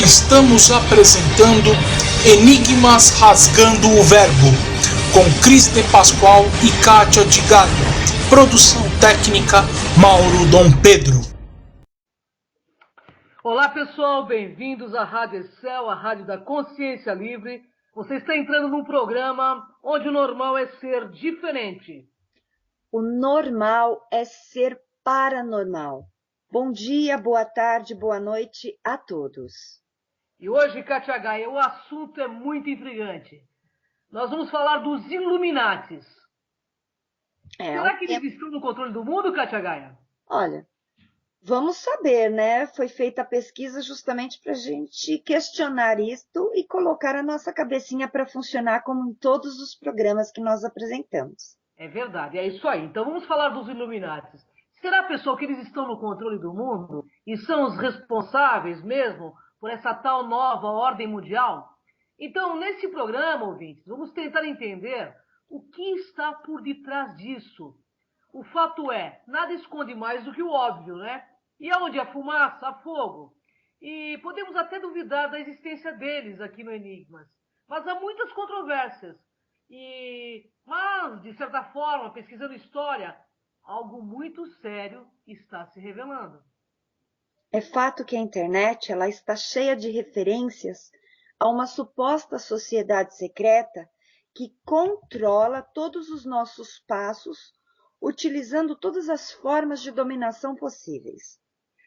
Estamos apresentando Enigmas Rasgando o Verbo, com Cris de Pascoal e Kátia de Galho. Produção técnica Mauro Dom Pedro. Olá pessoal, bem-vindos à Rádio Excel, a rádio da consciência livre. Você está entrando num programa onde o normal é ser diferente. O normal é ser paranormal. Bom dia, boa tarde, boa noite a todos. E hoje, Kátia Gaia, o assunto é muito intrigante. Nós vamos falar dos Illuminatis. Será que eles estão no controle do mundo, Kátia Gaia? Olha, vamos saber, né? Foi feita a pesquisa justamente para a gente questionar isto e colocar a nossa cabecinha para funcionar como em todos os programas que nós apresentamos. É verdade, é isso aí. Então vamos falar dos Illuminatis. Será, pessoal, que eles estão no controle do mundo e são os responsáveis mesmo por essa tal nova ordem mundial? Então, nesse programa, ouvintes, vamos tentar entender o que está por detrás disso. O fato é, nada esconde mais do que o óbvio, né? E aonde há fumaça, há fogo. E podemos até duvidar da existência deles aqui no Enigmas. Mas há muitas controvérsias. Mas, de certa forma, pesquisando história, algo muito sério está se revelando. É fato que a internet ela está cheia de referências a uma suposta sociedade secreta que controla todos os nossos passos, utilizando todas as formas de dominação possíveis.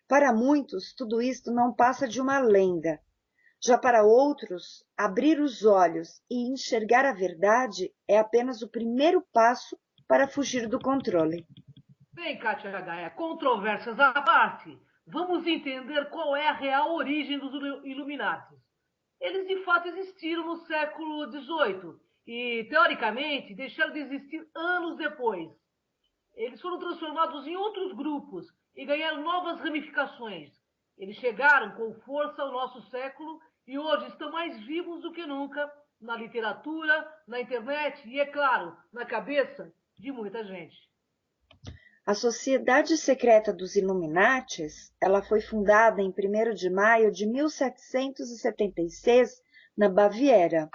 Para muitos, tudo isto não passa de uma lenda. Já para outros, abrir os olhos e enxergar a verdade é apenas o primeiro passo para fugir do controle. Bem, Kátia Gaia, controvérsias à parte, vamos entender qual é a real origem dos Illuminatis. Eles de fato existiram no século XVIII e, teoricamente, deixaram de existir anos depois. Eles foram transformados em outros grupos e ganharam novas ramificações. Eles chegaram com força ao nosso século e hoje estão mais vivos do que nunca na literatura, na internet e, é claro, na cabeça de muita gente. A Sociedade Secreta dos Illuminatis, ela foi fundada em 1º de maio de 1776 na Baviera.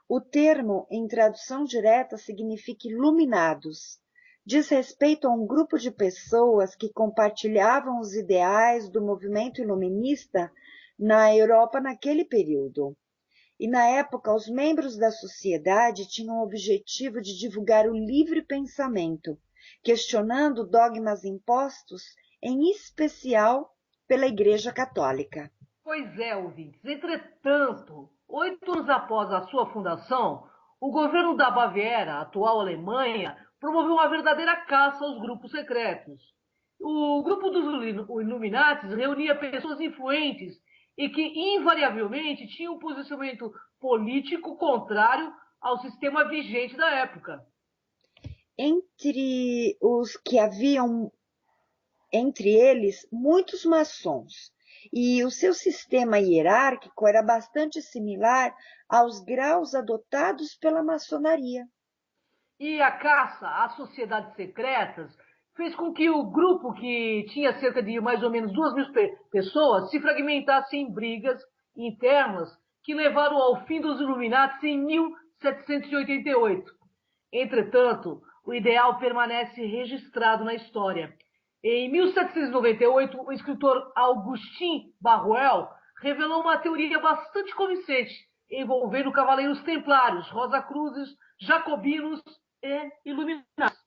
O termo, em tradução direta, significa iluminados. Diz respeito a um grupo de pessoas que compartilhavam os ideais do movimento iluminista na Europa naquele período. E na época, os membros da sociedade tinham o objetivo de divulgar o livre pensamento, questionando dogmas impostos, em especial pela Igreja Católica. Pois é, ouvintes. Entretanto, 8 anos após a sua fundação, o governo da Baviera, a atual Alemanha, promoveu uma verdadeira caça aos grupos secretos. O grupo dos Illuminatis reunia pessoas influentes e que, invariavelmente, tinham um posicionamento político contrário ao sistema vigente da época. Entre os que haviam, entre eles, muitos maçons, e o seu sistema hierárquico era bastante similar aos graus adotados pela maçonaria. E a caça às sociedades secretas fez com que o grupo, que tinha cerca de mais ou menos 2.000 pessoas, se fragmentasse em brigas internas que levaram ao fim dos Illuminatis em 1788. Entretanto, o ideal permanece registrado na história. Em 1798, o escritor Augustin Barruel revelou uma teoria bastante convincente, envolvendo cavaleiros templários, Rosacruzes, jacobinos e iluminados.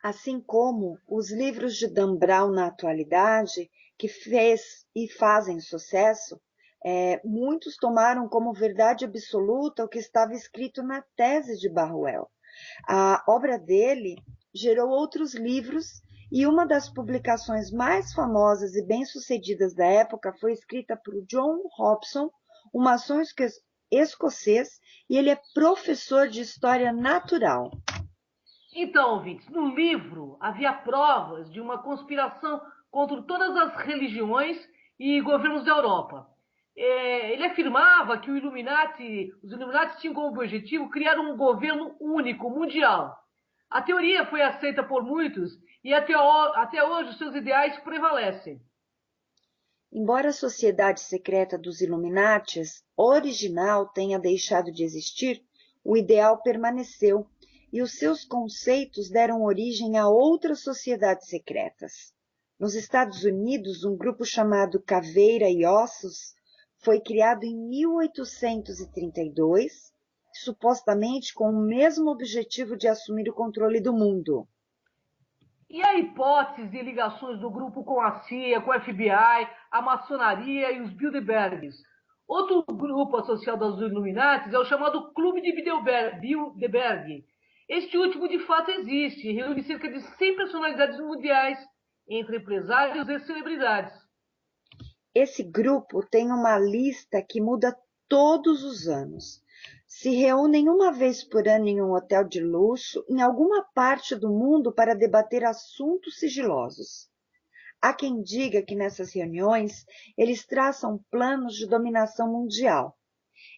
Assim como os livros de Dan Brown na atualidade, que fez e fazem sucesso, muitos tomaram como verdade absoluta o que estava escrito na tese de Barruel. A obra dele gerou outros livros e uma das publicações mais famosas e bem-sucedidas da época foi escrita por John Hobson, um maçom escocês, e ele é professor de História Natural. Então, ouvintes, no livro havia provas de uma conspiração contra todas as religiões e governos da Europa. Ele afirmava que os Illuminati tinham como objetivo criar um governo único, mundial. A teoria foi aceita por muitos e até hoje os seus ideais prevalecem. Embora a sociedade secreta dos Illuminates original tenha deixado de existir, o ideal permaneceu e os seus conceitos deram origem a outras sociedades secretas. Nos Estados Unidos, um grupo chamado Caveira e Ossos foi criado em 1832, supostamente com o mesmo objetivo de assumir o controle do mundo. E a hipótese de ligações do grupo com a CIA, com o FBI, a maçonaria e os Bilderbergs? Outro grupo associado aos Illuminatis é o chamado Clube de Bilderberg. Este último de fato existe e reúne cerca de 100 personalidades mundiais, entre empresários e celebridades. Esse grupo tem uma lista que muda todos os anos. Se reúnem uma vez por ano em um hotel de luxo em alguma parte do mundo para debater assuntos sigilosos. Há quem diga que nessas reuniões eles traçam planos de dominação mundial.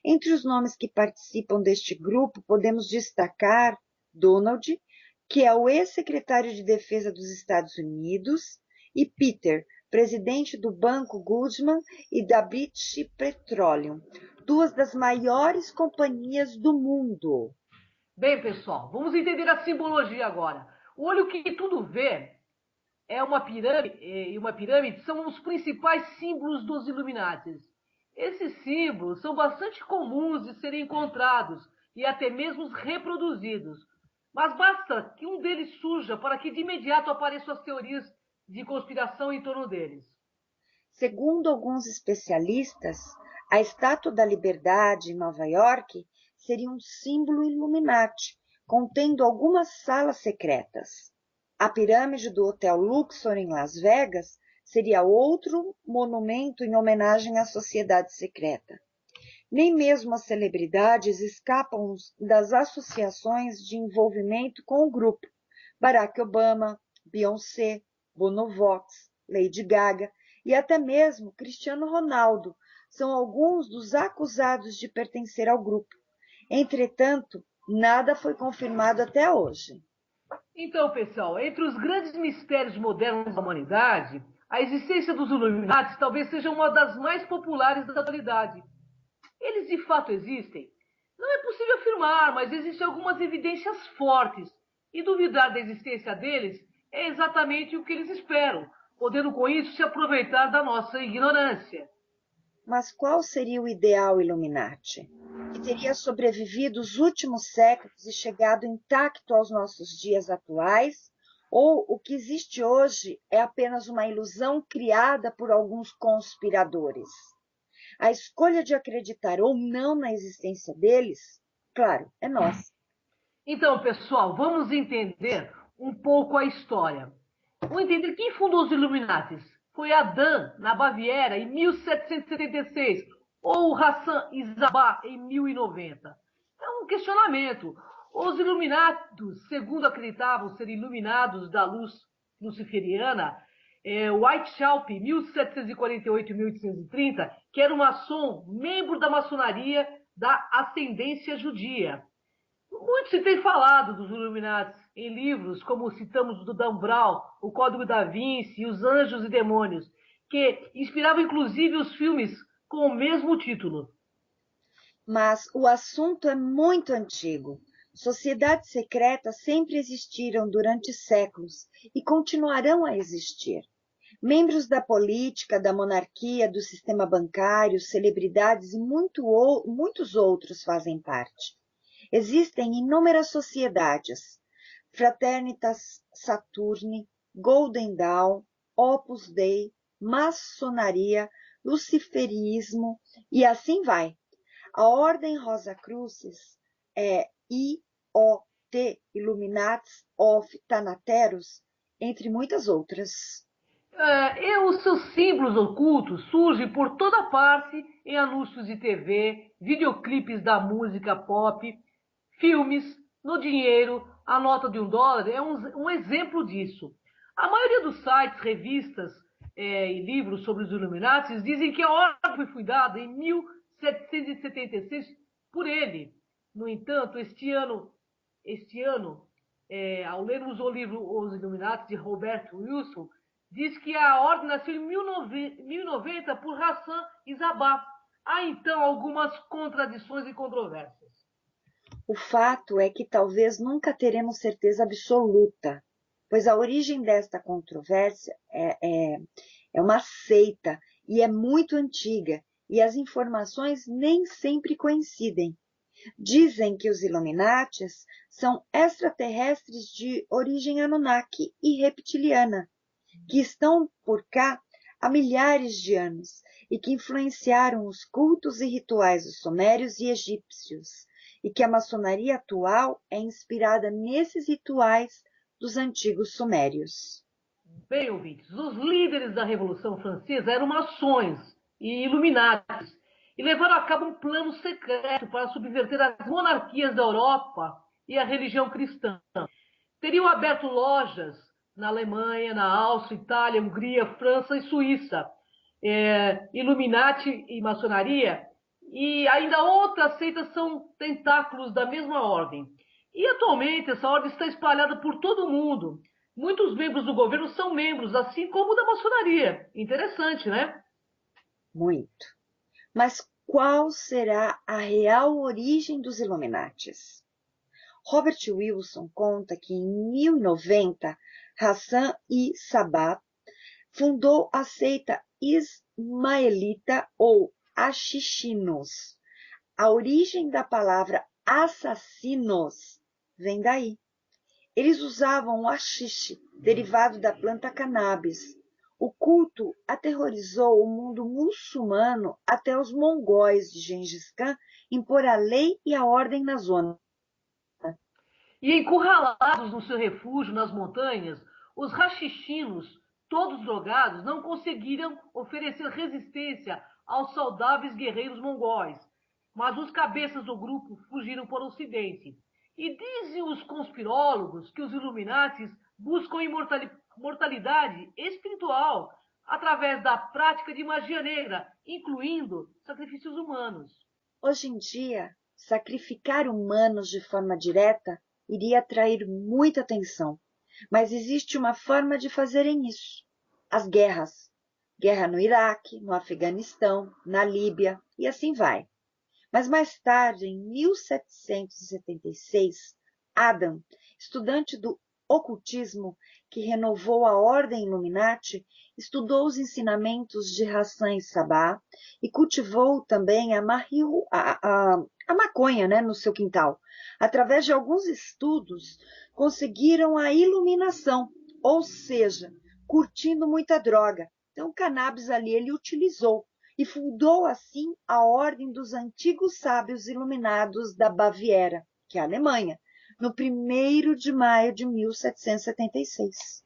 Entre os nomes que participam deste grupo podemos destacar Donald, que é o ex-secretário de Defesa dos Estados Unidos, e Peter, presidente do Banco Goldman e da British Petroleum, duas das maiores companhias do mundo. Bem, pessoal, vamos entender a simbologia agora. O olho que tudo vê é uma pirâmide, e uma pirâmide são os principais símbolos dos Illuminatis. Esses símbolos são bastante comuns de serem encontrados e até mesmo reproduzidos. Mas basta que um deles surja para que de imediato apareçam as teorias de conspiração em torno deles. Segundo alguns especialistas, a Estátua da Liberdade em Nova York seria um símbolo Illuminati, contendo algumas salas secretas. A pirâmide do Hotel Luxor em Las Vegas seria outro monumento em homenagem à sociedade secreta. Nem mesmo as celebridades escapam das associações de envolvimento com o grupo. Barack Obama, Beyoncé, Bono Vox, Lady Gaga e até mesmo Cristiano Ronaldo são alguns dos acusados de pertencer ao grupo. Entretanto, nada foi confirmado até hoje. Então, pessoal, entre os grandes mistérios modernos da humanidade, a existência dos Illuminati talvez seja uma das mais populares da atualidade. Eles de fato existem? Não é possível afirmar, mas existem algumas evidências fortes. E duvidar da existência deles é exatamente o que eles esperam, podendo com isso se aproveitar da nossa ignorância. Mas qual seria o ideal Illuminati? Que teria sobrevivido os últimos séculos e chegado intacto aos nossos dias atuais? Ou o que existe hoje é apenas uma ilusão criada por alguns conspiradores? A escolha de acreditar ou não na existência deles, claro, é nossa. Então, pessoal, vamos entender um pouco a história. Vamos entender quem fundou os Illuminatis. Foi Adán, na Baviera, em 1776, ou Hassan Isabah, em 1090. É um questionamento. Os Illuminados, segundo acreditavam ser iluminados da luz luciferiana, Whiteshaup, 1748-1830, que era um maçom, membro da maçonaria da ascendência judia. Muito se tem falado dos Illuminati em livros, como citamos do Dan Brown, O Código da Vinci e Os Anjos e Demônios, que inspiravam inclusive os filmes com o mesmo título. Mas o assunto é muito antigo. Sociedades secretas sempre existiram durante séculos e continuarão a existir. Membros da política, da monarquia, do sistema bancário, celebridades e muitos outros fazem parte. Existem inúmeras sociedades, Fraternitas Saturni, Golden Dawn, Opus Dei, maçonaria, luciferismo e assim vai. A Ordem Rosa Crucis é IOT, Illuminates of Thanateros, entre muitas outras. E os seus símbolos ocultos surgem por toda parte em anúncios de TV, videoclipes da música pop, filmes, no dinheiro, a nota de $1 é um exemplo disso. A maioria dos sites, revistas e livros sobre os Illuminati dizem que a ordem foi fundada em 1776 por ele. No entanto, este ano ao lermos o livro Os Illuminati, de Robert Wilson, diz que a ordem nasceu em 1090 por Hassan e Sabah. Há então algumas contradições e controvérsias. O fato é que talvez nunca teremos certeza absoluta, pois a origem desta controvérsia é uma seita e é muito antiga, e as informações nem sempre coincidem. Dizem que os Illuminates são extraterrestres de origem Anunnaki e reptiliana, que estão por cá há milhares de anos e que influenciaram os cultos e rituais dos sumérios e egípcios, e que a maçonaria atual é inspirada nesses rituais dos antigos sumérios. Bem, ouvintes, os líderes da Revolução Francesa eram maçons e iluminatis e levaram a cabo um plano secreto para subverter as monarquias da Europa e a religião cristã. Teriam aberto lojas na Alemanha, na Áustria, Itália, Hungria, França e Suíça, Illuminati e maçonaria, e ainda outras seitas são tentáculos da mesma ordem. E atualmente essa ordem está espalhada por todo o mundo. Muitos membros do governo são membros, assim como da maçonaria. Interessante, né? Muito. Mas qual será a real origem dos Illuminates? Robert Wilson conta que em 1090, Hassan I Sabat fundou a seita ismaelita ou achichinos. A origem da palavra assassinos vem daí. Eles usavam o haxixe, derivado da planta cannabis. O culto aterrorizou o mundo muçulmano até os mongóis de Gengis Khan impor a lei e a ordem na zona. E encurralados no seu refúgio nas montanhas, os rachichinos, todos drogados, não conseguiram oferecer resistência aos saudáveis guerreiros mongóis. Mas os cabeças do grupo fugiram para o ocidente. E dizem os conspirólogos que os Illuminatis buscam imortalidade espiritual através da prática de magia negra, incluindo sacrifícios humanos. Hoje em dia, sacrificar humanos de forma direta iria atrair muita atenção, mas existe uma forma de fazerem isso: as guerras. Guerra no Iraque, no Afeganistão, na Líbia e assim vai. Mas mais tarde, em 1776, Adam, estudante do ocultismo que renovou a ordem Illuminati, estudou os ensinamentos de Hassan e Sabah e cultivou também a maconha, né, no seu quintal. Através de alguns estudos, conseguiram a iluminação, ou seja, curtindo muita droga. Então, o cannabis ali ele utilizou e fundou assim a Ordem dos Antigos Sábios Iluminados da Baviera, que é a Alemanha, no 1º de maio de 1776.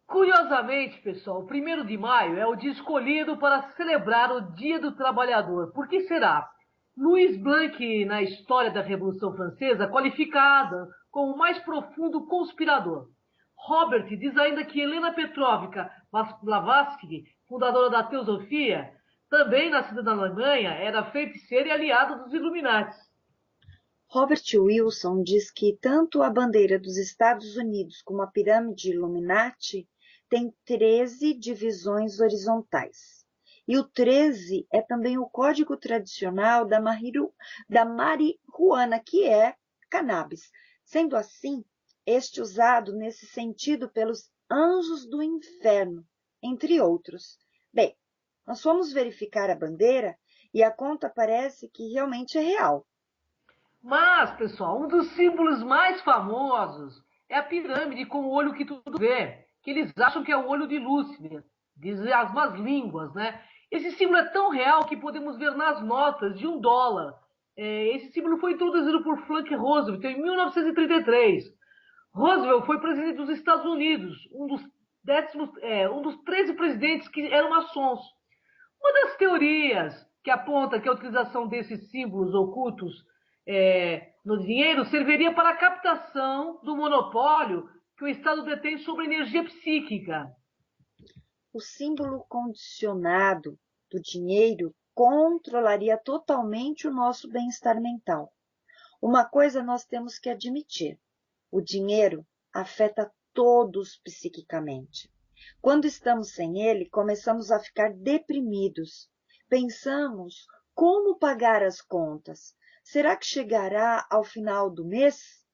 Curiosamente, pessoal, o 1º de maio é o dia escolhido para celebrar o Dia do Trabalhador. Por que será? Louis Blanc, na história da Revolução Francesa, qualifica Adam como o mais profundo conspirador. Robert diz ainda que Helena Petrovna Blavatsky, fundadora da Teosofia, também nascida na Alemanha, era feiticeira e aliada dos Illuminati. Robert Wilson diz que tanto a bandeira dos Estados Unidos como a pirâmide Illuminati tem 13 divisões horizontais. E o 13 é também o código tradicional da marihuana, que é cannabis. Sendo assim, este usado nesse sentido pelos anjos do inferno, entre outros. Bem, nós fomos verificar a bandeira e a conta parece que realmente é real. Mas, pessoal, um dos símbolos mais famosos é a pirâmide com o olho que tudo vê, que eles acham que é o olho de Lúcifer, dizem as más línguas, né? Esse símbolo é tão real que podemos ver nas notas de $1. Esse símbolo foi introduzido por Franklin Roosevelt em 1933. Roosevelt foi presidente dos Estados Unidos, um dos 13 presidentes que eram maçons. Uma das teorias que aponta que a utilização desses símbolos ocultos no dinheiro serviria para a captação do monopólio que o Estado detém sobre a energia psíquica. O símbolo condicionado do dinheiro controlaria totalmente o nosso bem-estar mental. Uma coisa nós temos que admitir: o dinheiro afeta todos psiquicamente. Quando estamos sem ele, começamos a ficar deprimidos. Pensamos como pagar as contas. Será que chegará ao final do mês?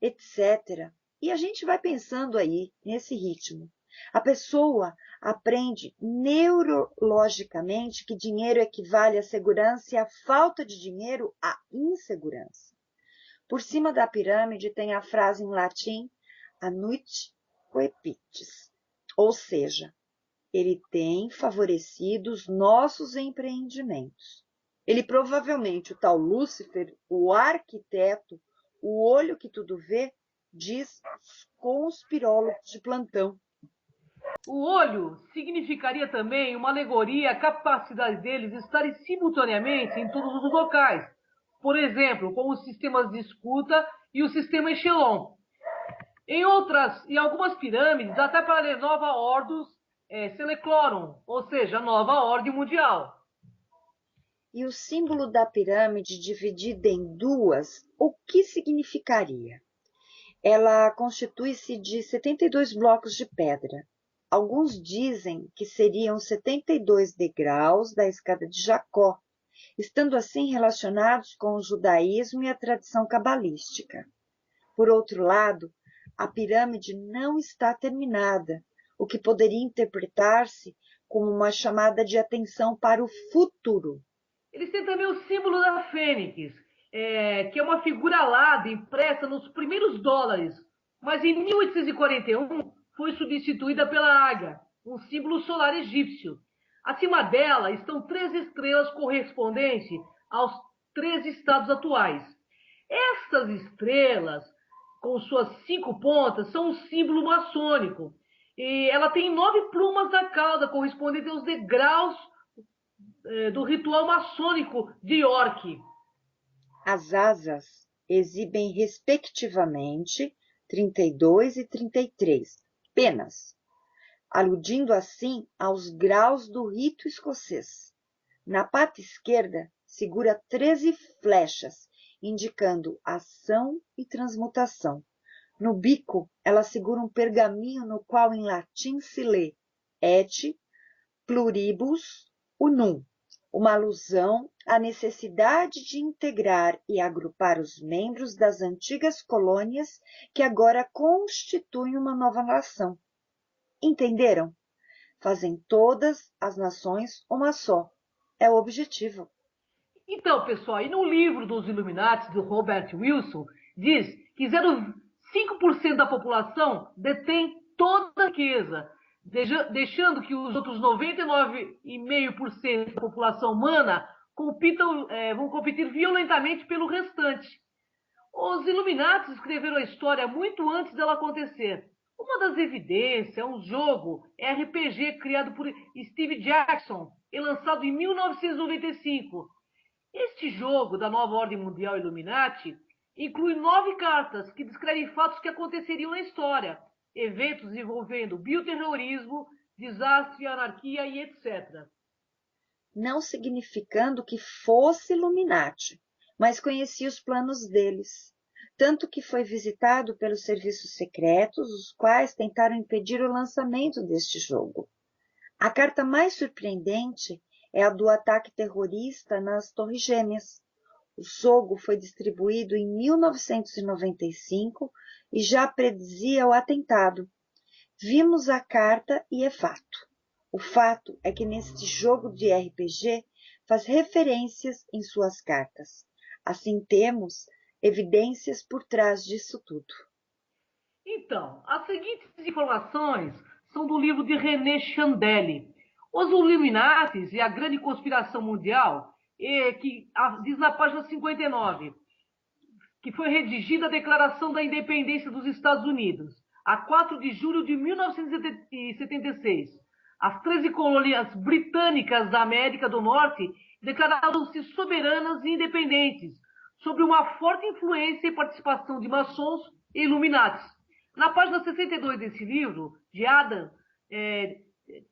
Etc. E a gente vai pensando aí, nesse ritmo. A pessoa aprende neurologicamente que dinheiro equivale à segurança e a falta de dinheiro à insegurança. Por cima da pirâmide tem a frase em latim "Anuit coepites", ou seja, ele tem favorecido os nossos empreendimentos. Ele provavelmente, o tal Lúcifer, o arquiteto, o olho que tudo vê, diz os conspirólogos de plantão. O olho significaria também uma alegoria à capacidade deles estarem simultaneamente em todos os locais. Por exemplo, como os sistemas de escuta e o sistema Echelon. Em algumas pirâmides, até para ler Nova Ordus Seleclorum, ou seja, Nova Ordem Mundial. E o símbolo da pirâmide dividida em duas, o que significaria? Ela constitui-se de 72 blocos de pedra. Alguns dizem que seriam 72 degraus da escada de Jacó, estando assim relacionados com o judaísmo e a tradição cabalística. Por outro lado, a pirâmide não está terminada, o que poderia interpretar-se como uma chamada de atenção para o futuro. Eles têm também o símbolo da Fênix, que é uma figura alada impressa nos primeiros dólares, mas em 1841 foi substituída pela águia, um símbolo solar egípcio. Acima dela estão 13 estrelas correspondentes aos 13 estados atuais. Estas estrelas, com suas 5 pontas, são um símbolo maçônico. E ela tem 9 plumas na cauda, correspondentes aos degraus do ritual maçônico de York. As asas exibem, respectivamente, 32 e 33 penas, aludindo assim aos graus do rito escocês. Na pata esquerda, segura 13 flechas, indicando ação e transmutação. No bico, ela segura um pergaminho no qual em latim se lê et pluribus unum, uma alusão à necessidade de integrar e agrupar os membros das antigas colônias que agora constituem uma nova nação. Entenderam? Fazem todas as nações uma só. É o objetivo. Então, pessoal, e no livro dos Illuminati, do Robert Wilson, diz que 0,5% da população detém toda a riqueza, deixando que os outros 99,5% da população humana vão competir violentamente pelo restante. Os Illuminati escreveram a história muito antes dela acontecer. Uma das evidências é um jogo RPG criado por Steve Jackson e lançado em 1995. Este jogo da nova ordem mundial Illuminati inclui 9 cartas que descrevem fatos que aconteceriam na história, eventos envolvendo bioterrorismo, desastre, anarquia e etc. Não significando que fosse Illuminati, mas conhecia os planos deles, tanto que foi visitado pelos serviços secretos, os quais tentaram impedir o lançamento deste jogo. A carta mais surpreendente é a do ataque terrorista nas Torres Gêmeas. O jogo foi distribuído em 1995 e já predizia o atentado. Vimos a carta e é fato. O fato é que neste jogo de RPG faz referências em suas cartas. Assim temos evidências por trás disso tudo. Então, as seguintes informações são do livro de René Chandelle, Os Illuminatis e a Grande Conspiração Mundial, que diz na página 59, que foi redigida a Declaração da Independência dos Estados Unidos, a 4 de julho de 1976. As 13 colônias britânicas da América do Norte declararam-se soberanas e independentes, sob uma forte influência e participação de maçons e Illuminatis. Na página 62 desse livro, de Adam,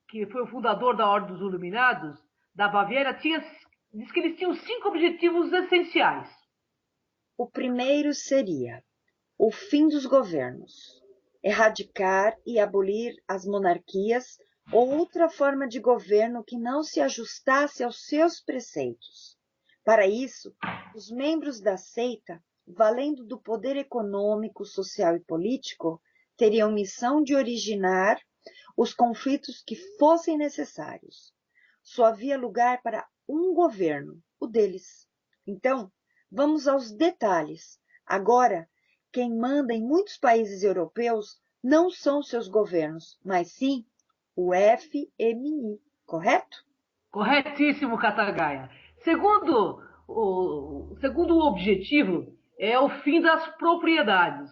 que foi o fundador da Ordem dos Iluminados, da Baviera, diz que eles tinham 5 objetivos essenciais. O primeiro seria o fim dos governos. erradicar e abolir as monarquias ou outra forma de governo que não se ajustasse aos seus preceitos. Para isso, os membros da seita, valendo do poder econômico, social e político, teriam missão de originar os conflitos que fossem necessários. Só havia lugar para um governo, o deles. Então, vamos aos detalhes. Agora, quem manda em muitos países europeus não são seus governos, mas sim o FMI, correto? Corretíssimo, Katagaia. Segundo o objetivo, é o fim das propriedades.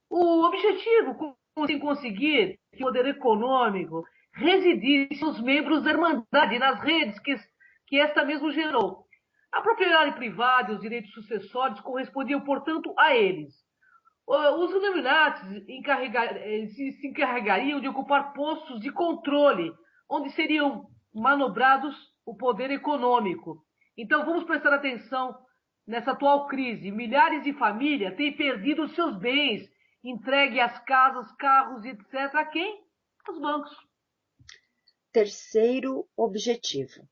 O objetivo em conseguir que o poder econômico residisse nos membros da Irmandade, nas redes que esta mesmo gerou. A propriedade privada e os direitos sucessórios correspondiam, portanto, a eles. Os Illuminati se encarregariam de ocupar postos de controle, onde seriam manobrados o poder econômico. Então, vamos prestar atenção nessa atual crise. Milhares de famílias têm perdido os seus bens, entregue as casas, carros, etc. A quem? Aos bancos. Terceiro objetivo: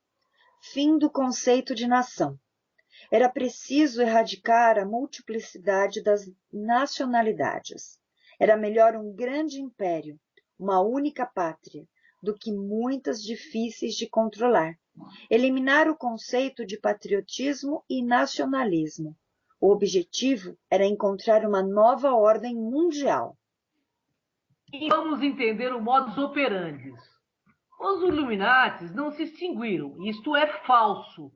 fim do conceito de nação. Era preciso erradicar a multiplicidade das nacionalidades. Era melhor um grande império, uma única pátria, do que muitas difíceis de controlar. Eliminar o conceito de patriotismo e nacionalismo. O objetivo era encontrar uma nova ordem mundial. E vamos entender o modus operandi. Os Illuminatis não se extinguiram, isto é falso.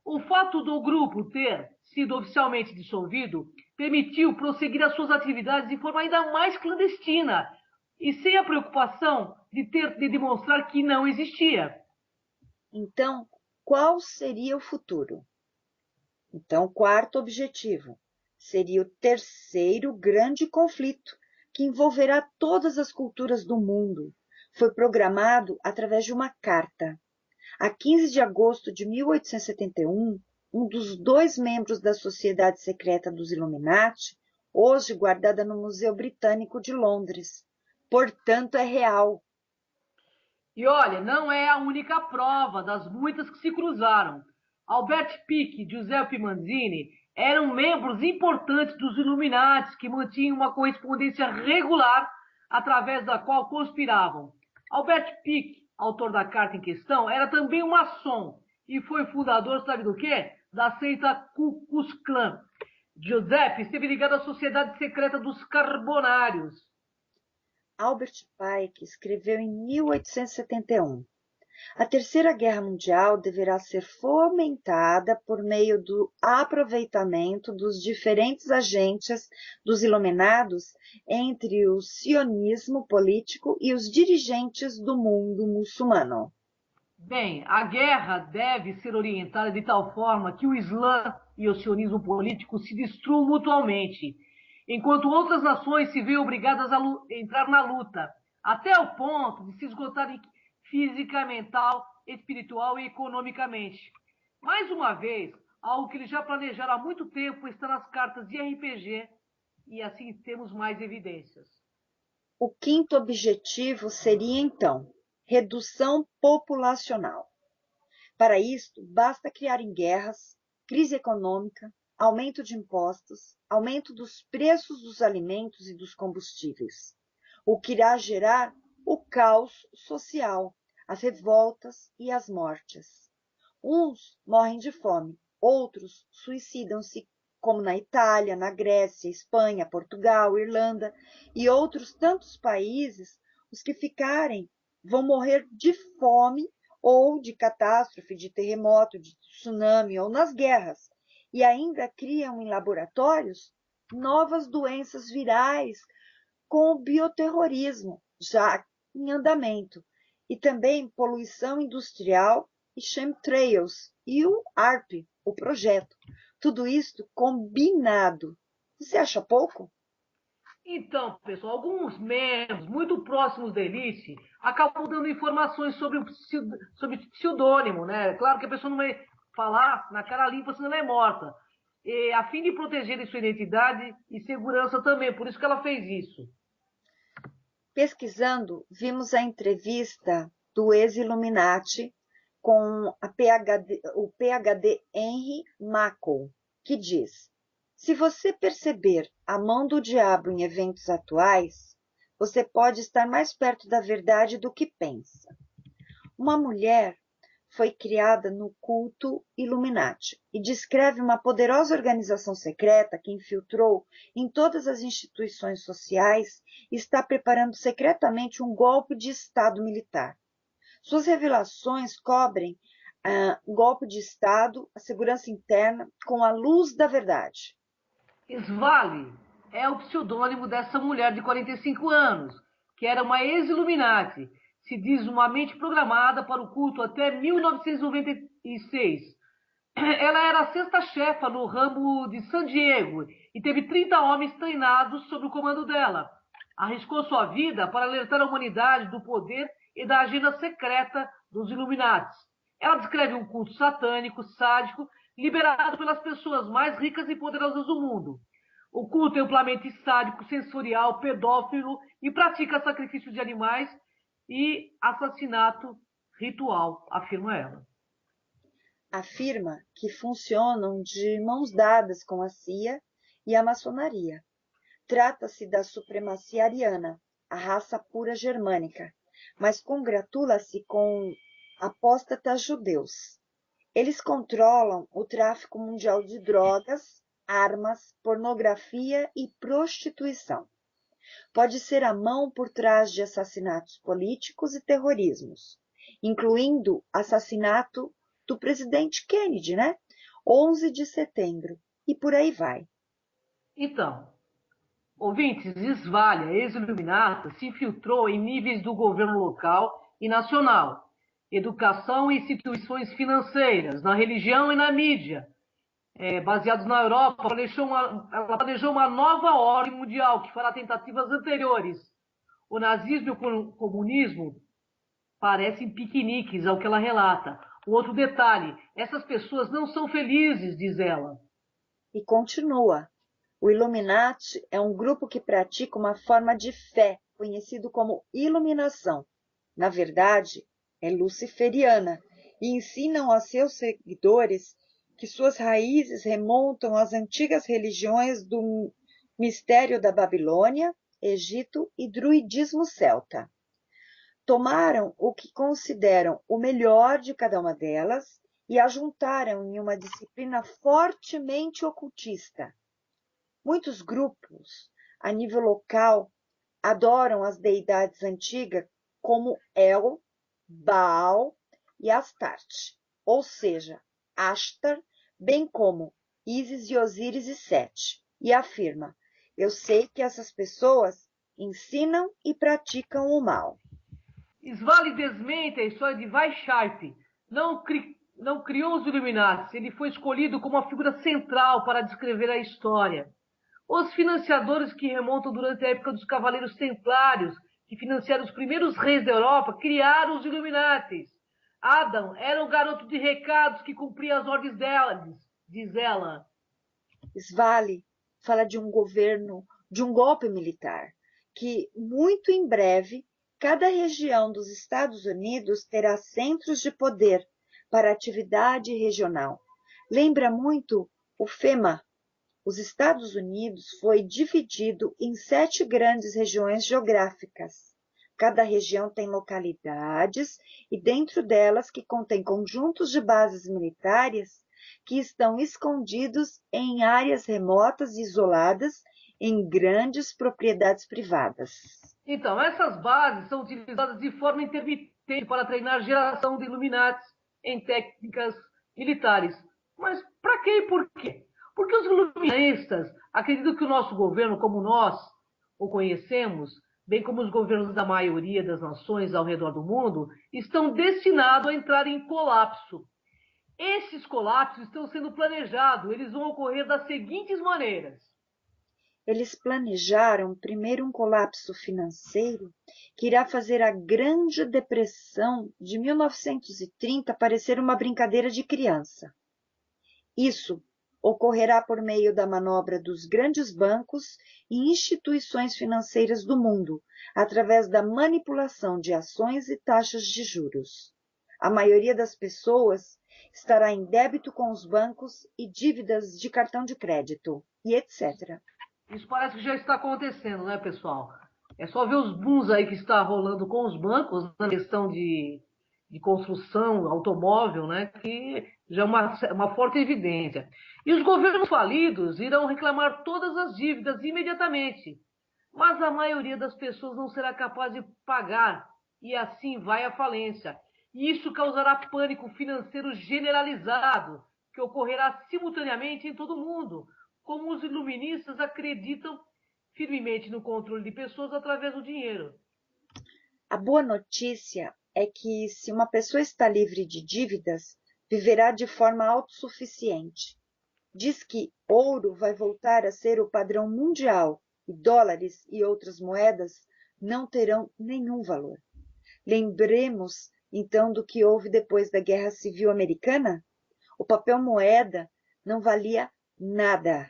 O fato do grupo ter sido oficialmente dissolvido permitiu prosseguir as suas atividades de forma ainda mais clandestina e sem a preocupação de demonstrar que não existia. Então, qual seria o futuro? Então, quarto objetivo seria o terceiro grande conflito, que envolverá todas as culturas do mundo. Foi programado através de uma carta. A 15 de agosto de 1871, um dos dois membros da Sociedade Secreta dos Illuminati, hoje guardada no Museu Britânico de Londres. Portanto, é real. E olha, não é a única prova das muitas que se cruzaram. Albert Pike e Giuseppe Manzini eram membros importantes dos Illuminati que mantinham uma correspondência regular através da qual conspiravam. Albert Pike, autor da carta em questão, era também um maçom e foi fundador, sabe do quê? Da seita Ku Klux Klan. Giuseppe esteve ligado à sociedade secreta dos Carbonários. Albert Pike escreveu em 1871: a Terceira Guerra Mundial deverá ser fomentada por meio do aproveitamento dos diferentes agentes dos iluminados entre o sionismo político e os dirigentes do mundo muçulmano. Bem, a guerra deve ser orientada de tal forma que o Islã e o sionismo político se destruam mutuamente, enquanto outras nações se veem obrigadas a entrar na luta, até o ponto de se esgotarem física, mental, espiritual e economicamente. Mais uma vez, algo que eles já planejaram há muito tempo está nas cartas de RPG, e assim temos mais evidências. O quinto objetivo seria, então, redução populacional. Para isto, basta criarem guerras, crise econômica, aumento de impostos, aumento dos preços dos alimentos e dos combustíveis, o que irá gerar o caos social, as revoltas e as mortes. Uns morrem de fome, outros suicidam-se, como na Itália, na Grécia, Espanha, Portugal, Irlanda e outros tantos países. Os que ficarem vão morrer de fome ou de catástrofe, de terremoto, de tsunami ou nas guerras. E ainda criam em laboratórios novas doenças virais com o bioterrorismo já em andamento. E também poluição industrial e chemtrails e o ARP, o projeto. Tudo isso combinado. Você acha pouco? Então, pessoal, alguns membros muito próximos da elite acabam dando informações sobre pseudônimo, né? Claro que a pessoa não vai falar na cara limpa, senão ela é morta. E, a fim de proteger sua identidade e segurança também, por isso que ela fez isso. Pesquisando, vimos a entrevista do ex-Illuminati com o PhD Henry Mackle, que diz: se você perceber a mão do diabo em eventos atuais, você pode estar mais perto da verdade do que pensa. Uma mulher foi criada no culto Illuminati e descreve uma poderosa organização secreta que infiltrou em todas as instituições sociais e está preparando secretamente um golpe de Estado militar. Suas revelações cobrem o golpe de Estado, a segurança interna, com a luz da verdade. Svali é o pseudônimo dessa mulher de 45 anos, que era uma ex-Illuminati, se diz uma mente programada para o culto até 1996. Ela era a sexta chefa no ramo de San Diego e teve 30 homens treinados sob o comando dela. Arriscou sua vida para alertar a humanidade do poder e da agenda secreta dos Illuminati. Ela descreve um culto satânico, sádico, liberado pelas pessoas mais ricas e poderosas do mundo. O culto é amplamente sádico, sensorial, pedófilo e pratica sacrifício de animais e assassinato ritual, afirma ela. Afirma que funcionam de mãos dadas com a CIA e a maçonaria. Trata-se da supremacia ariana, a raça pura germânica, mas congratula-se com apóstatas judeus. Eles controlam o tráfico mundial de drogas, armas, pornografia e prostituição. Pode ser a mão por trás de assassinatos políticos e terrorismos, incluindo assassinato do presidente Kennedy, 11 de setembro, e por aí vai. Então, ouvintes, Svali, ex-Illuminati, se infiltrou em níveis do governo local e nacional, educação e instituições financeiras, na religião e na mídia. Baseados na Europa, ela planejou uma nova ordem mundial que fará tentativas anteriores. O nazismo e o comunismo parecem piqueniques ao que ela relata. Um outro detalhe, essas pessoas não são felizes, diz ela. E continua. O Illuminati é um grupo que pratica uma forma de fé, conhecido como iluminação. Na verdade, é luciferiana, e ensinam a seus seguidores que suas raízes remontam às antigas religiões do mistério da Babilônia, Egito e druidismo celta. Tomaram o que consideram o melhor de cada uma delas e a juntaram em uma disciplina fortemente ocultista. Muitos grupos, a nível local, adoram as deidades antigas como El, Baal e Astarte, ou seja, Ashtar, bem como Ísis e Osíris e Sete, e afirma: eu sei que essas pessoas ensinam e praticam o mal. Svali desmente a história de Weishaupt. Não criou os Illuminati, ele foi escolhido como a figura central para descrever a história. Os financiadores que remontam durante a época dos Cavaleiros Templários, que financiaram os primeiros reis da Europa, criaram os Illuminati. Adam era um garoto de recados que cumpria as ordens delas, diz ela. Svali fala de um governo, de um golpe militar, que muito em breve cada região dos Estados Unidos terá centros de poder para atividade regional. Lembra muito o FEMA. Os Estados Unidos foi dividido em 7 grandes regiões geográficas. Cada região tem localidades e dentro delas que contém conjuntos de bases militares que estão escondidos em áreas remotas e isoladas em grandes propriedades privadas. Então, essas bases são utilizadas de forma intermitente para treinar geração de Illuminati em técnicas militares. Mas para quê e por quê? Porque os iluministas acreditam que o nosso governo, como nós o conhecemos, bem como os governos da maioria das nações ao redor do mundo, estão destinados a entrar em colapso. Esses colapsos estão sendo planejados, eles vão ocorrer das seguintes maneiras. Eles planejaram primeiro um colapso financeiro que irá fazer a Grande Depressão de 1930 parecer uma brincadeira de criança. Isso ocorrerá por meio da manobra dos grandes bancos e instituições financeiras do mundo, através da manipulação de ações e taxas de juros. A maioria das pessoas estará em débito com os bancos e dívidas de cartão de crédito, e etc. Isso parece que já está acontecendo, né, pessoal? É só ver os booms aí que está rolando com os bancos na questão de construção, automóvel, né, que já é uma forte evidência. E os governos falidos irão reclamar todas as dívidas imediatamente, mas a maioria das pessoas não será capaz de pagar e assim vai à falência. E isso causará pânico financeiro generalizado, que ocorrerá simultaneamente em todo o mundo, como os iluministas acreditam firmemente no controle de pessoas através do dinheiro. A boa notícia é que, se uma pessoa está livre de dívidas, viverá de forma autossuficiente. Diz que ouro vai voltar a ser o padrão mundial e dólares e outras moedas não terão nenhum valor. Lembremos, então, do que houve depois da Guerra Civil Americana? O papel moeda não valia nada.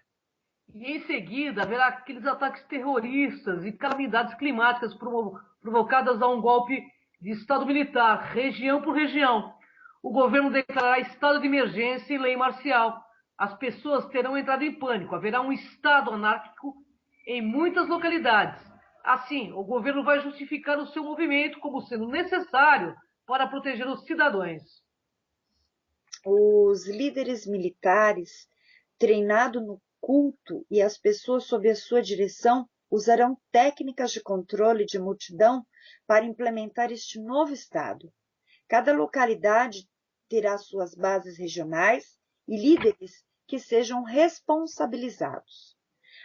E em seguida haverá aqueles ataques terroristas e calamidades climáticas provocadas a um golpe de Estado militar, região por região. O governo declarará estado de emergência e lei marcial. As pessoas terão entrado em pânico. Haverá um estado anárquico em muitas localidades. Assim, o governo vai justificar o seu movimento como sendo necessário para proteger os cidadãos. Os líderes militares, treinados no culto e as pessoas sob a sua direção usarão técnicas de controle de multidão para implementar este novo Estado. Cada localidade terá suas bases regionais e líderes que sejam responsabilizados.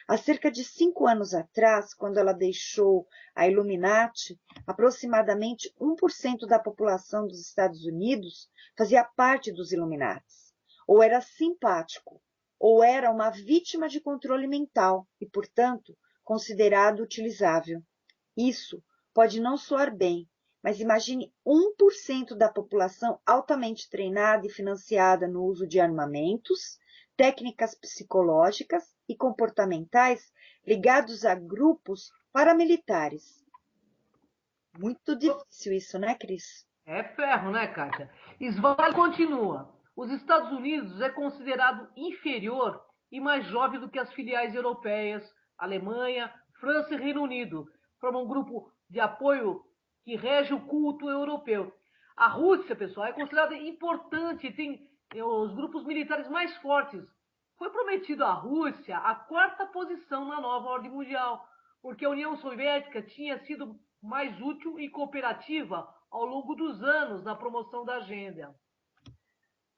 Há cerca de 5 anos atrás, quando ela deixou a Illuminati, aproximadamente 1% da população dos Estados Unidos fazia parte dos Illuminatis, ou era simpático, ou era uma vítima de controle mental e, portanto, considerado utilizável. Isso pode não soar bem, mas imagine 1% da população altamente treinada e financiada no uso de armamentos, técnicas psicológicas e comportamentais ligados a grupos paramilitares. Muito difícil isso, né, Cris? É ferro, né, Kátia? Svali continua. Os Estados Unidos é considerado inferior e mais jovem do que as filiais europeias, Alemanha, França e Reino Unido. Formam um grupo de apoio que rege o culto europeu. A Rússia, pessoal, é considerada importante, tem os grupos militares mais fortes. Foi prometido à Rússia a 4ª posição na nova ordem mundial, porque a União Soviética tinha sido mais útil e cooperativa ao longo dos anos na promoção da agenda.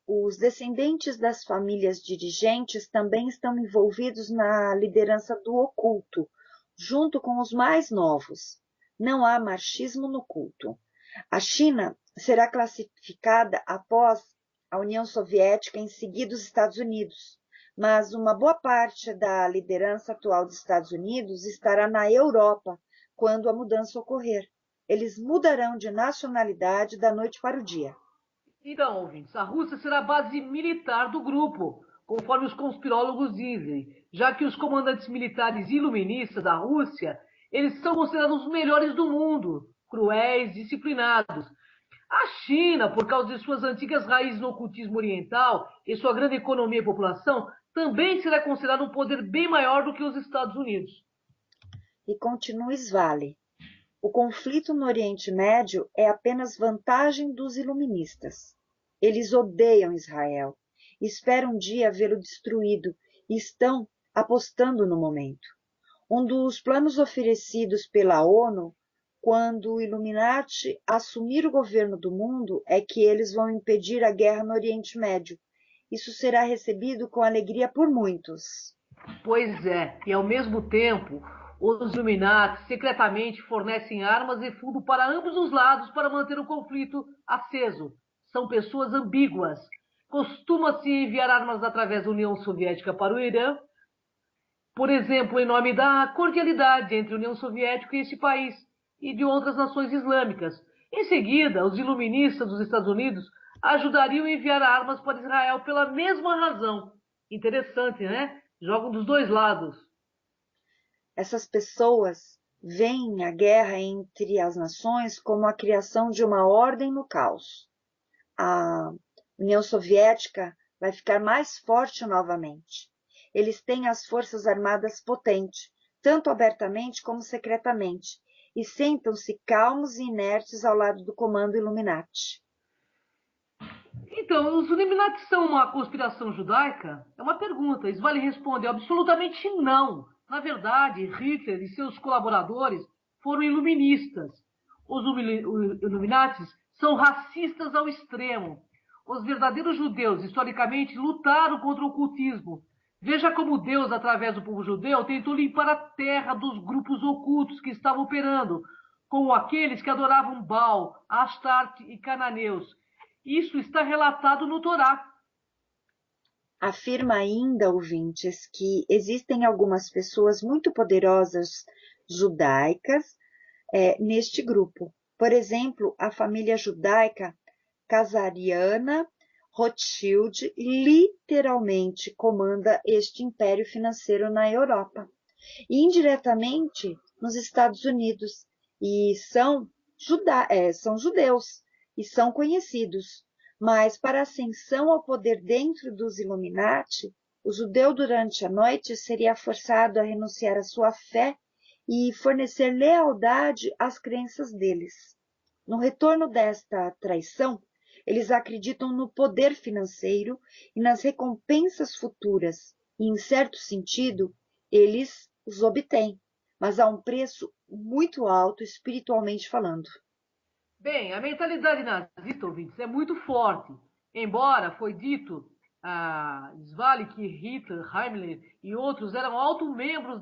Os descendentes das famílias dirigentes também estão envolvidos na liderança do oculto, junto com os mais novos. Não há marxismo no culto. A China será classificada após a União Soviética, em seguida os Estados Unidos, mas uma boa parte da liderança atual dos Estados Unidos estará na Europa quando a mudança ocorrer. Eles mudarão de nacionalidade da noite para o dia. Então, ouvintes, a Rússia será a base militar do grupo, conforme os conspirólogos dizem, já que os comandantes militares iluministas da Rússia, eles são considerados os melhores do mundo, cruéis, disciplinados. A China, por causa de suas antigas raízes no ocultismo oriental e sua grande economia e população, também será considerada um poder bem maior do que os Estados Unidos. E continua Svali. O conflito no Oriente Médio é apenas vantagem dos iluministas. Eles odeiam Israel, esperam um dia vê-lo destruído e estão apostando no momento. Um dos planos oferecidos pela ONU, quando o Illuminati assumir o governo do mundo, é que eles vão impedir a guerra no Oriente Médio. Isso será recebido com alegria por muitos. Pois é, e ao mesmo tempo, os Illuminati secretamente fornecem armas e fundo para ambos os lados para manter o conflito aceso. São pessoas ambíguas. Costuma-se enviar armas através da União Soviética para o Irã, por exemplo, em nome da cordialidade entre a União Soviética e esse país, e de outras nações islâmicas. Em seguida, os iluministas dos Estados Unidos ajudariam a enviar armas para Israel pela mesma razão. Interessante, né? Jogam dos dois lados. Essas pessoas veem a guerra entre as nações como a criação de uma ordem no caos. A União Soviética vai ficar mais forte novamente. Eles têm as forças armadas potentes, tanto abertamente como secretamente, e sentam-se calmos e inertes ao lado do comando Illuminati. Então, os Illuminati são uma conspiração judaica? É uma pergunta. Svali responde absolutamente não. Na verdade, Hitler e seus colaboradores foram iluministas. Os Illuminatis são racistas ao extremo. Os verdadeiros judeus, historicamente, lutaram contra o ocultismo. Veja como Deus, através do povo judeu, tentou limpar a terra dos grupos ocultos que estavam operando, como aqueles que adoravam Baal, Astarte e cananeus. Isso está relatado no Torá. Afirma ainda, ouvintes, que existem algumas pessoas muito poderosas judaicas neste grupo. Por exemplo, a família judaica casariana Rothschild literalmente comanda este império financeiro na Europa e indiretamente nos Estados Unidos, e são judeus e são conhecidos. Mas para a ascensão ao poder dentro dos Illuminati, o judeu durante a noite seria forçado a renunciar à sua fé e fornecer lealdade às crenças deles. No retorno desta traição, eles acreditam no poder financeiro e nas recompensas futuras, e, em certo sentido, eles os obtêm, mas a um preço muito alto espiritualmente falando. Bem, a mentalidade nazista, ouvintes, é muito forte. Embora foi dito a Svali que Hitler, Himmler e outros eram altos membros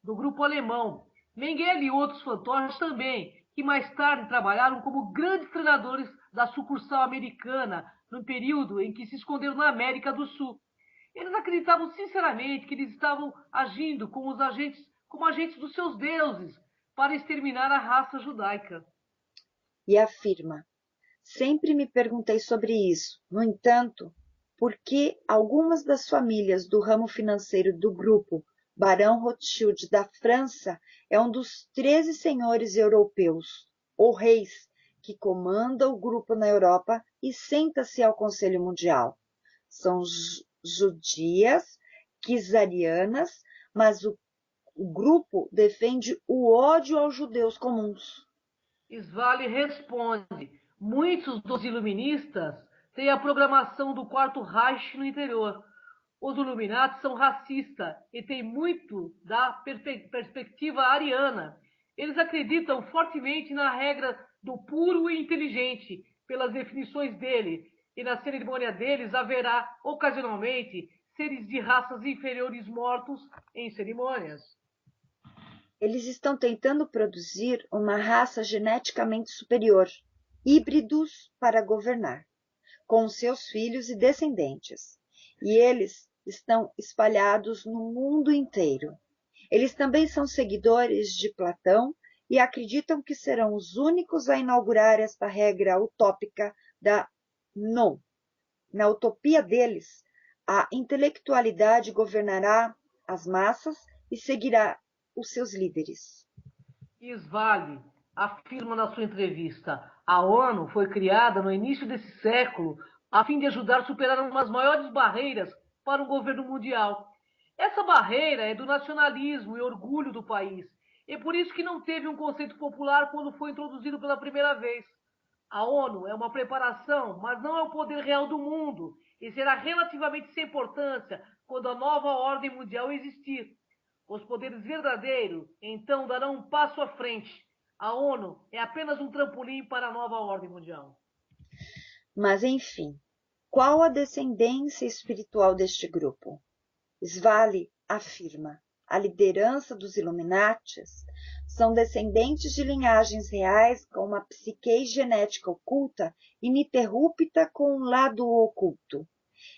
do grupo alemão. Mengele e outros fantoches também, que mais tarde trabalharam como grandes treinadores da sucursal americana no período em que se esconderam na América do Sul. Eles acreditavam sinceramente que eles estavam agindo como agentes dos seus deuses para exterminar a raça judaica. E afirma: sempre me perguntei sobre isso. No entanto, por que algumas das famílias do ramo financeiro do grupo Barão Rothschild da França é um dos 13 senhores europeus, ou reis, que comanda o grupo na Europa e senta-se ao Conselho Mundial? São judias, czarianas, mas o grupo defende o ódio aos judeus comuns. Svali responde: muitos dos iluministas têm a programação do Quarto Reich no interior. Os Illuminati são racistas e têm muito da perspectiva ariana. Eles acreditam fortemente na regra do puro e inteligente, pelas definições dele, e na cerimônia deles haverá, ocasionalmente, seres de raças inferiores mortos em cerimônias. Eles estão tentando produzir uma raça geneticamente superior, híbridos para governar, com seus filhos e descendentes. E eles estão espalhados no mundo inteiro. Eles também são seguidores de Platão e acreditam que serão os únicos a inaugurar esta regra utópica da não. Na utopia deles, a intelectualidade governará as massas e seguirá os seus líderes. Svali afirma na sua entrevista: a ONU foi criada no início desse século a fim de ajudar a superar uma das maiores barreiras para um governo mundial. Essa barreira é do nacionalismo e orgulho do país. É por isso que não teve um conceito popular quando foi introduzido pela primeira vez. A ONU é uma preparação, mas não é o poder real do mundo, e será relativamente sem importância quando a nova ordem mundial existir. Os poderes verdadeiros, então, darão um passo à frente. A ONU é apenas um trampolim para a nova ordem mundial. Mas, enfim, qual a descendência espiritual deste grupo? Svali afirma: a liderança dos Illuminatis são descendentes de linhagens reais com uma psique genética oculta ininterrupta com um lado oculto.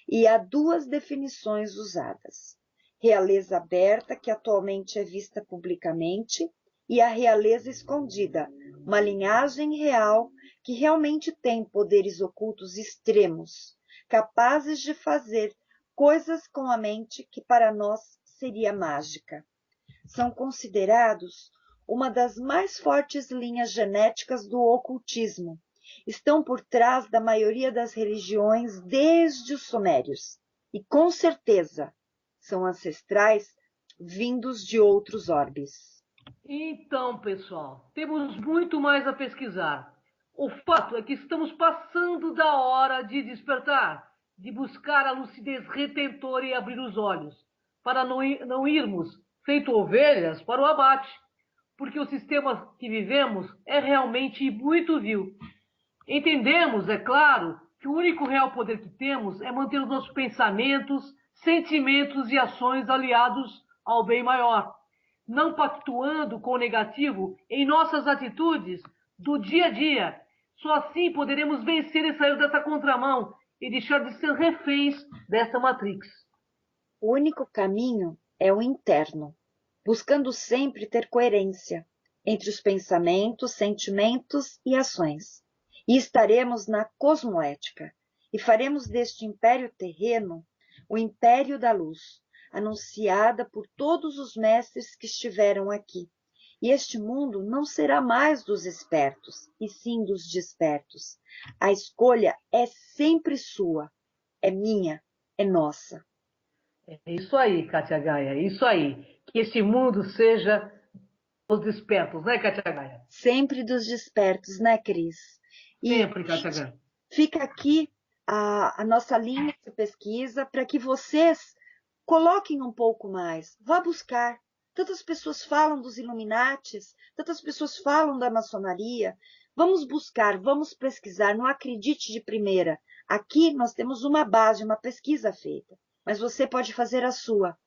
E há duas definições usadas: realeza aberta, que atualmente é vista publicamente, e a realeza escondida, uma linhagem real que realmente tem poderes ocultos extremos, capazes de fazer coisas com a mente que para nós seria mágica. São considerados uma das mais fortes linhas genéticas do ocultismo. Estão por trás da maioria das religiões desde os sumérios. E com certeza são ancestrais vindos de outros orbes. Então, pessoal, temos muito mais a pesquisar. O fato é que estamos passando da hora de despertar, de buscar a lucidez retentora e abrir os olhos, para não irmos, feito ovelhas, para o abate, porque o sistema que vivemos é realmente muito vil. Entendemos, é claro, que o único real poder que temos é manter os nossos pensamentos, sentimentos e ações aliados ao bem maior, não pactuando com o negativo em nossas atitudes do dia a dia. Só assim poderemos vencer e sair dessa contramão e deixar de ser reféns dessa Matrix. O único caminho é o interno, buscando sempre ter coerência entre os pensamentos, sentimentos e ações. E estaremos na cosmoética e faremos deste império terreno o império da luz, anunciada por todos os mestres que estiveram aqui. E este mundo não será mais dos espertos, e sim dos despertos. A escolha é sempre sua, é minha, é nossa. É isso aí, Kátia Gaia, é isso aí. Que esse mundo seja dos despertos, né, Kátia Gaia? Sempre dos despertos, né, Cris? Sempre, Kátia Gaia. Fica aqui a nossa linha de pesquisa para que vocês coloquem um pouco mais, vá buscar. Tantas pessoas falam dos Illuminatis, tantas pessoas falam da maçonaria. Vamos buscar, vamos pesquisar, não acredite de primeira. Aqui nós temos uma base, uma pesquisa feita, mas você pode fazer a sua.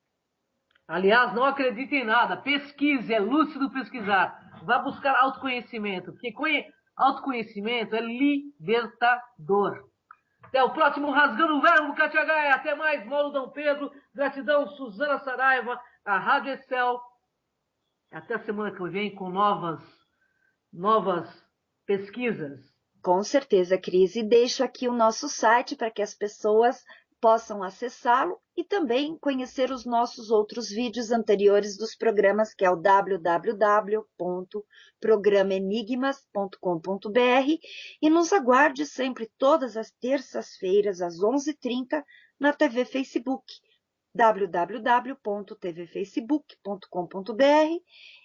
Aliás, não acredite em nada, pesquise, é lúcido pesquisar. Vá buscar autoconhecimento, porque autoconhecimento é libertador. Até o próximo Rasgando o Verbo, Kátia Gaia. Até mais, Mauro Dom Pedro. Gratidão, Suzana Saraiva, a Rádio Excel. Até a semana que vem com novas pesquisas. Com certeza, Cris. E deixo aqui o nosso site para que as pessoas possam acessá-lo e também conhecer os nossos outros vídeos anteriores dos programas, que é o www.programaenigmas.com.br, e nos aguarde sempre todas as terças-feiras às 11h30 na TV Facebook, www.tvfacebook.com.br,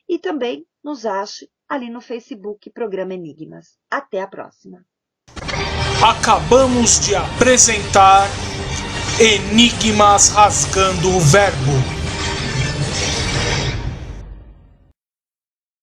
e também nos ache ali no Facebook Programa Enigmas. Até a próxima. Acabamos de apresentar Enigmas Rasgando o Verbo.